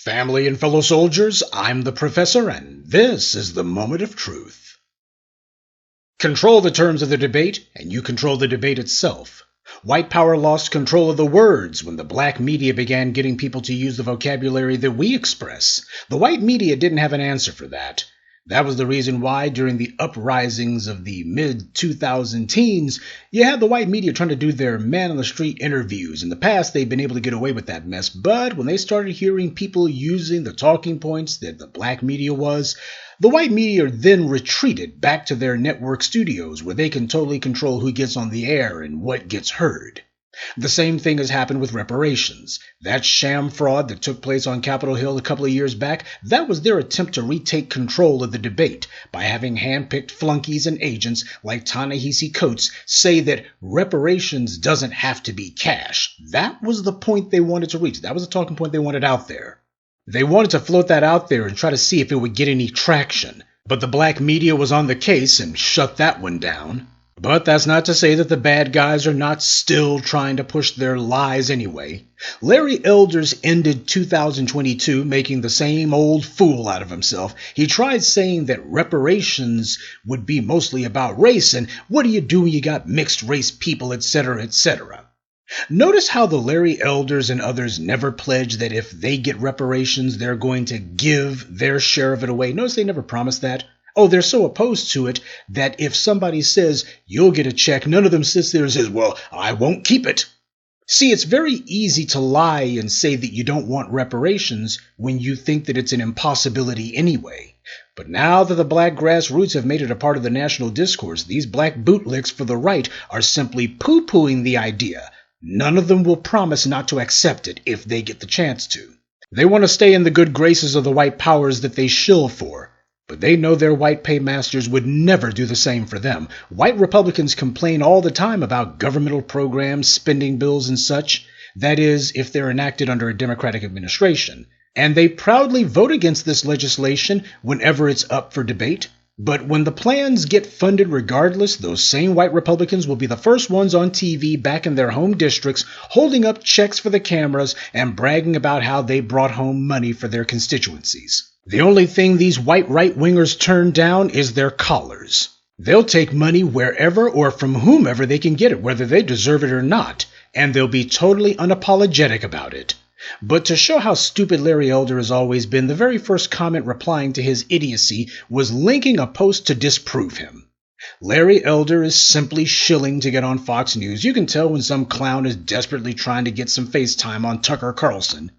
Family and fellow soldiers, I'm the Professor, and this is the Moment of Truth. Control the terms of the debate, and you control the debate itself. White power lost control of the words when the black media began getting people to use the vocabulary that we express. The white media didn't have an answer for that. That was the reason why, during the uprisings of the mid-2000 teens, you had the white media trying to do their man-on-the-street interviews. In the past, they'd been able to get away with that mess, but when they started hearing people using the talking points that the black media was, the white media then retreated back to their network studios, where they can totally control who gets on the air and what gets heard. The same thing has happened with reparations. That sham fraud that took place on Capitol Hill a couple of years back, that was their attempt to retake control of the debate by having hand-picked flunkies and agents like Ta-Nehisi Coates say that reparations doesn't have to be cash. That was the point they wanted to reach. That was the talking point they wanted out there. They wanted to float that out there and try to see if it would get any traction. But the black media was on the case and shut that one down. But that's not to say that the bad guys are not still trying to push their lies anyway. Larry Elders ended 2022 making the same old fool out of himself. He tried saying that reparations would be mostly about race, and what do you do when you got mixed race people, etc., etc. Notice how the Larry Elders and others never pledge that if they get reparations, they're going to give their share of it away. Notice they never promised that. Oh, they're so opposed to it that if somebody says, you'll get a check, none of them sits there and says, well, I won't keep it. See, it's very easy to lie and say that you don't want reparations when you think that it's an impossibility anyway. But now that the black grassroots have made it a part of the national discourse, these black bootlicks for the right are simply poo-pooing the idea. None of them will promise not to accept it if they get the chance to. They want to stay in the good graces of the white powers that they shill for. But they know their white paymasters would never do the same for them. White Republicans complain all the time about governmental programs, spending bills, and such. That is, if they're enacted under a Democratic administration. And they proudly vote against this legislation whenever it's up for debate. But when the plans get funded regardless, those same white Republicans will be the first ones on TV back in their home districts, holding up checks for the cameras and bragging about how they brought home money for their constituencies. The only thing these white right-wingers turn down is their collars. They'll take money wherever or from whomever they can get it, whether they deserve it or not, and they'll be totally unapologetic about it. But to show how stupid Larry Elder has always been, the very first comment replying to his idiocy was linking a post to disprove him. Larry Elder is simply shilling to get on Fox News. You can tell when some clown is desperately trying to get some FaceTime on Tucker Carlson.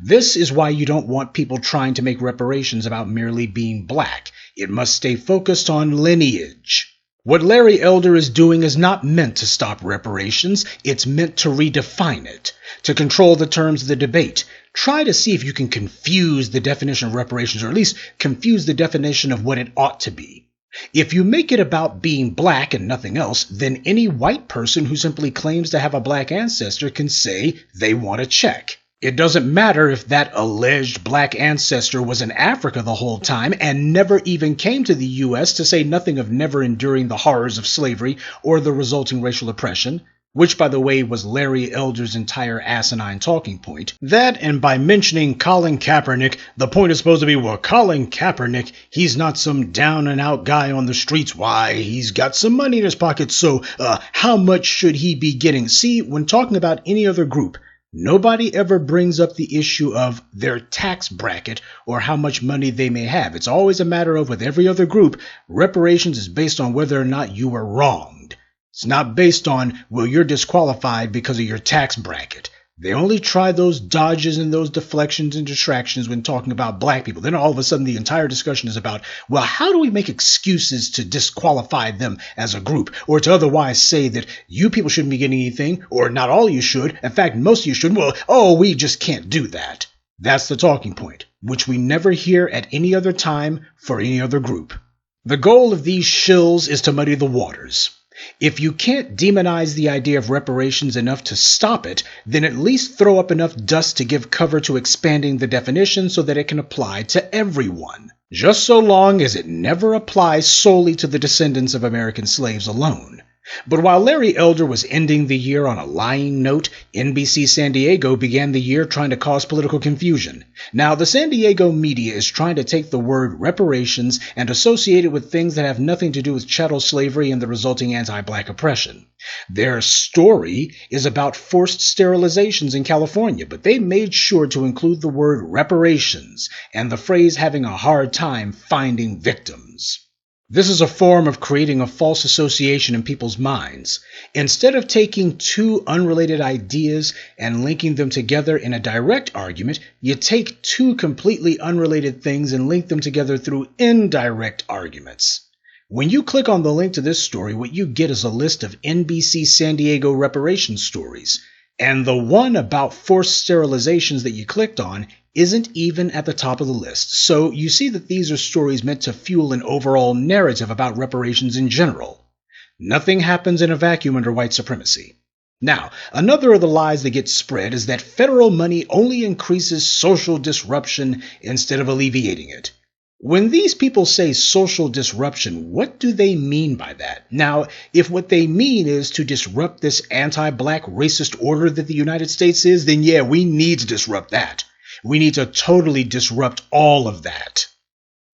This is why you don't want people trying to make reparations about merely being black. It must stay focused on lineage. What Larry Elder is doing is not meant to stop reparations. It's meant to redefine it, to control the terms of the debate. Try to see if you can confuse the definition of reparations, or at least confuse the definition of what it ought to be. If you make it about being black and nothing else, then any white person who simply claims to have a black ancestor can say they want a check. It doesn't matter if that alleged black ancestor was in Africa the whole time and never even came to the U.S., to say nothing of never enduring the horrors of slavery or the resulting racial oppression, which, by the way, was Larry Elder's entire asinine talking point. That, and by mentioning Colin Kaepernick, the point is supposed to be, well, Colin Kaepernick, he's not some down-and-out guy on the streets. Why, he's got some money in his pocket, so how much should he be getting? See, when talking about any other group, nobody ever brings up the issue of their tax bracket or how much money they may have. It's always a matter of, with every other group, reparations is based on whether or not you were wronged. It's not based on, well, you're disqualified because of your tax bracket. They only try those dodges and those deflections and distractions when talking about black people. Then all of a sudden the entire discussion is about, well, how do we make excuses to disqualify them as a group, or to otherwise say that you people shouldn't be getting anything, or not all you should. In fact, most of you should. Well, we just can't do that. That's the talking point, which we never hear at any other time for any other group. The goal of these shills is to muddy the waters. If you can't demonize the idea of reparations enough to stop it, then at least throw up enough dust to give cover to expanding the definition so that it can apply to everyone, just so long as it never applies solely to the descendants of American slaves alone. But while Larry Elder was ending the year on a lying note, NBC San Diego began the year trying to cause political confusion. Now, the San Diego media is trying to take the word reparations and associate it with things that have nothing to do with chattel slavery and the resulting anti-black oppression. Their story is about forced sterilizations in California, but they made sure to include the word reparations and the phrase having a hard time finding victims. This is a form of creating a false association in people's minds. Instead of taking two unrelated ideas and linking them together in a direct argument, you take two completely unrelated things and link them together through indirect arguments. When you click on the link to this story, what you get is a list of NBC San Diego reparations stories. And the one about forced sterilizations that you clicked on isn't even at the top of the list. So you see that these are stories meant to fuel an overall narrative about reparations in general. Nothing happens in a vacuum under white supremacy. Now, another of the lies that gets spread is that federal money only increases social disruption instead of alleviating it. When these people say social disruption, what do they mean by that? Now, if what they mean is to disrupt this anti-black racist order that the United States is, then yeah, we need to disrupt that. We need to totally disrupt all of that.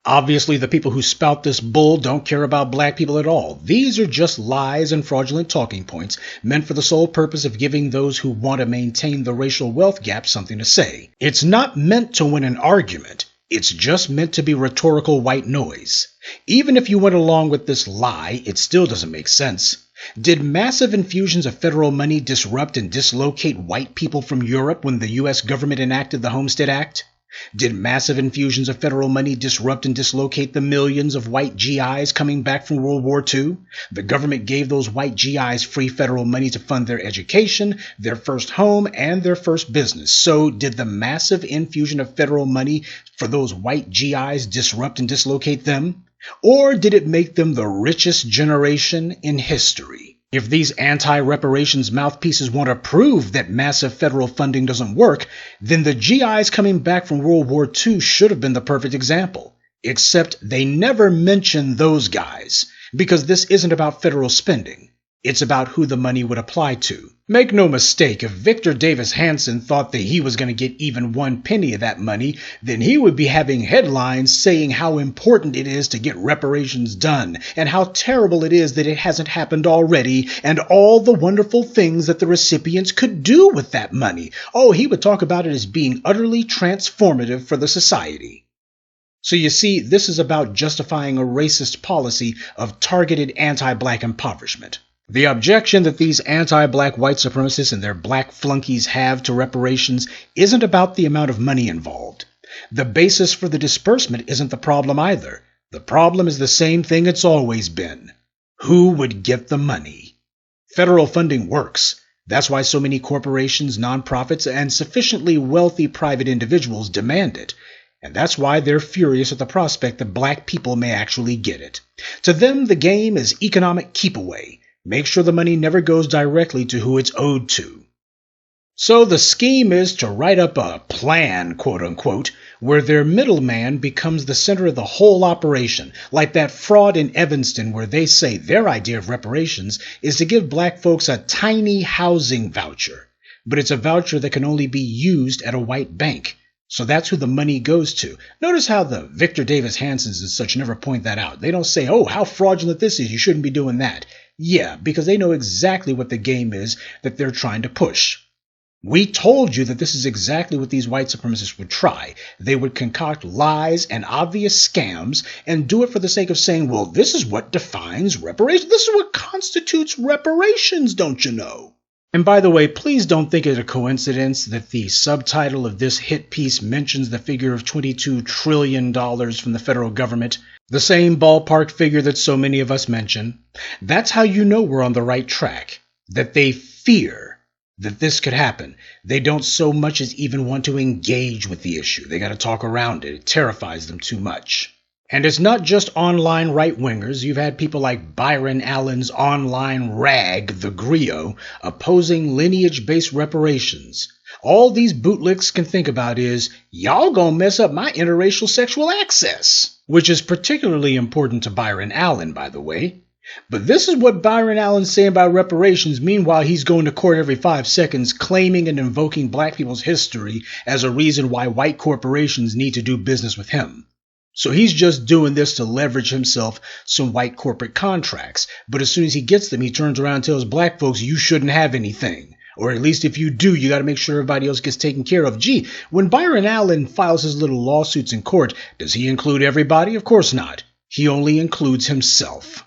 Obviously, the people who spout this bull don't care about black people at all. These are just lies and fraudulent talking points meant for the sole purpose of giving those who want to maintain the racial wealth gap something to say. It's not meant to win an argument. It's just meant to be rhetorical white noise. Even if you went along with this lie, it still doesn't make sense. Did massive infusions of federal money disrupt and dislocate white people from Europe when the U.S. government enacted the Homestead Act? Did massive infusions of federal money disrupt and dislocate the millions of white GIs coming back from World War II? The government gave those white GIs free federal money to fund their education, their first home, and their first business. So did the massive infusion of federal money for those white GIs disrupt and dislocate them? Or did it make them the richest generation in history? If these anti-reparations mouthpieces want to prove that massive federal funding doesn't work, then the GIs coming back from World War II should have been the perfect example. Except they never mention those guys, because this isn't about federal spending. It's about who the money would apply to. Make no mistake, if Victor Davis Hanson thought that he was going to get even 1 penny of that money, then he would be having headlines saying how important it is to get reparations done, and how terrible it is that it hasn't happened already, and all the wonderful things that the recipients could do with that money. Oh, he would talk about it as being utterly transformative for the society. So you see, this is about justifying a racist policy of targeted anti-black impoverishment. The objection that these anti-black white supremacists and their black flunkies have to reparations isn't about the amount of money involved. The basis for the disbursement isn't the problem either. The problem is the same thing it's always been. Who would get the money? Federal funding works. That's why so many corporations, nonprofits, and sufficiently wealthy private individuals demand it. And that's why they're furious at the prospect that black people may actually get it. To them, the game is economic keep-away. Make sure the money never goes directly to who it's owed to. So the scheme is to write up a plan, quote-unquote, where their middleman becomes the center of the whole operation, like that fraud in Evanston where they say their idea of reparations is to give black folks a tiny housing voucher. But it's a voucher that can only be used at a white bank. So that's who the money goes to. Notice how the Victor Davis Hansons and such never point that out. They don't say, oh, how fraudulent this is, you shouldn't be doing that. Yeah, because they know exactly what the game is that they're trying to push. We told you that this is exactly what these white supremacists would try. They would concoct lies and obvious scams and do it for the sake of saying, well, this is what defines reparations. This is what constitutes reparations, don't you know? And by the way, please don't think it a coincidence that the subtitle of this hit piece mentions the figure of $22 trillion from the federal government, the same ballpark figure that so many of us mention. That's how you know we're on the right track, that they fear that this could happen. They don't so much as even want to engage with the issue. They got to talk around it. It terrifies them too much. And it's not just online right-wingers. You've had people like Byron Allen's online rag, the Griot, opposing lineage-based reparations. All these bootlicks can think about is, y'all gonna mess up my interracial sexual access. Which is particularly important to Byron Allen, by the way. But this is what Byron Allen's saying about reparations. Meanwhile, he's going to court every 5 seconds, claiming and invoking black people's history as a reason why white corporations need to do business with him. So he's just doing this to leverage himself some white corporate contracts. But as soon as he gets them, he turns around and tells black folks, you shouldn't have anything. Or at least if you do, you got to make sure everybody else gets taken care of. Gee, when Byron Allen files his little lawsuits in court, does he include everybody? Of course not. He only includes himself.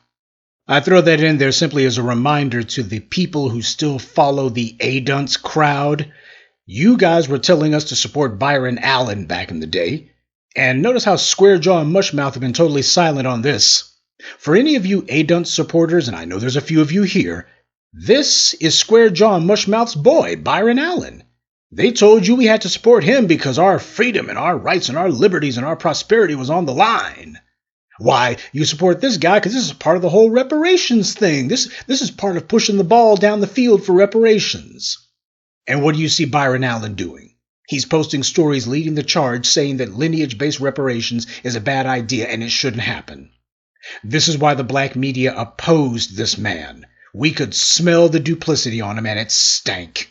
I throw that in there simply as a reminder to the people who still follow the A-dunce crowd. You guys were telling us to support Byron Allen back in the day. And notice how Squarejaw and Mushmouth have been totally silent on this. For any of you A-dunce supporters, and I know there's a few of you here, this is Squarejaw and Mushmouth's boy, Byron Allen. They told you we had to support him because our freedom and our rights and our liberties and our prosperity was on the line. Why, you support this guy because this is part of the whole reparations thing. This is part of pushing the ball down the field for reparations. And what do you see Byron Allen doing? He's posting stories leading the charge saying that lineage-based reparations is a bad idea and it shouldn't happen. This is why the black media opposed this man. We could smell the duplicity on him and it stank.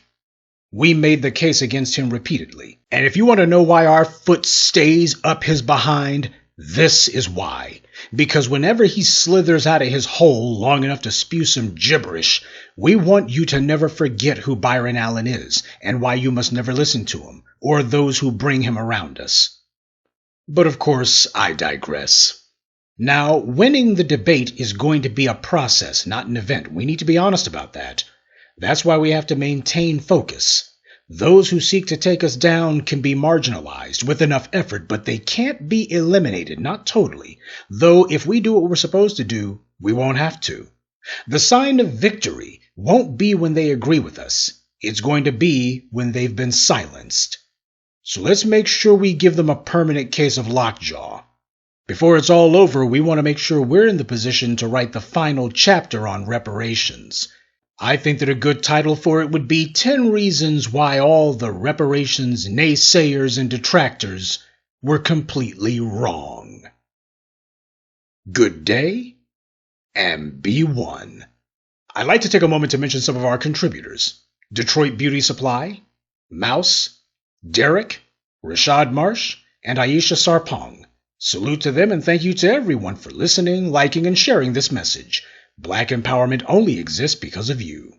We made the case against him repeatedly. And if you want to know why our foot stays up his behind, this is why. Because whenever he slithers out of his hole long enough to spew some gibberish, we want you to never forget who Byron Allen is and why you must never listen to him or those who bring him around us. But of course, I digress. Now, winning the debate is going to be a process, not an event. We need to be honest about that. That's why we have to maintain focus. Those who seek to take us down can be marginalized with enough effort, but they can't be eliminated, not totally. Though if we do what we're supposed to do, we won't have to. The sign of victory won't be when they agree with us. It's going to be when they've been silenced. So let's make sure we give them a permanent case of lockjaw. Before it's all over, we want to make sure we're in the position to write the final chapter on reparations. I think that a good title for it would be 10 Reasons Why All the Reparations Naysayers and Detractors Were Completely Wrong. Good day, and be one. I'd like to take a moment to mention some of our contributors. Detroit Beauty Supply, Mouse, Derek, Rashad Marsh, and Aisha Sarpong. Salute to them and thank you to everyone for listening, liking, and sharing this message. Black empowerment only exists because of you.